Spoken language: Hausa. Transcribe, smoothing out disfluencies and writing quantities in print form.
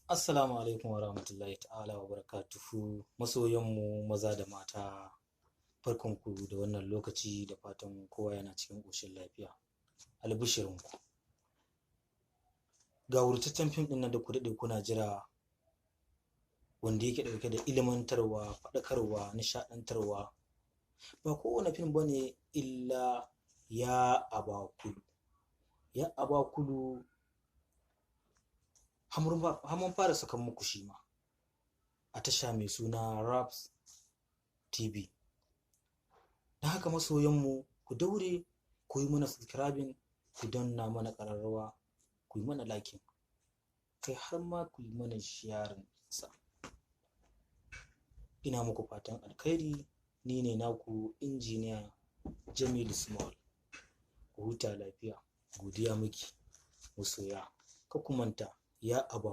Assalamu alaikum wa rahmatullahi ta'ala wa barakatuhu, masoyanmu maza da mata, barkanku da wannan lokaci, da fatan kowa yana cikin ƙoshin lafiya. Albishirinku, ga wurtaccen fim ɗin nan da ku daɗe kuna jira, wanda yake ɗauke da ilmantarwa, faɗakarwa, nishaɗantarwa. Ba kowane fim bane illa ya abakulu. Ya abakulu har mun fara sakan muku shi ma a tasha mai suna Raps TV. Da haka masoyanmu, ku daure ku yi mana subscribing, ku danna mana ƙararrawa, ku yi mana liking, kai har ma ku yi mana sharing sa. Ina muku fatan alkhairi. Ni ne naku injiniya Jamilu Small. Ku huta lafiya. Godiya muke masoya. Kar ku manta, ya abakulu.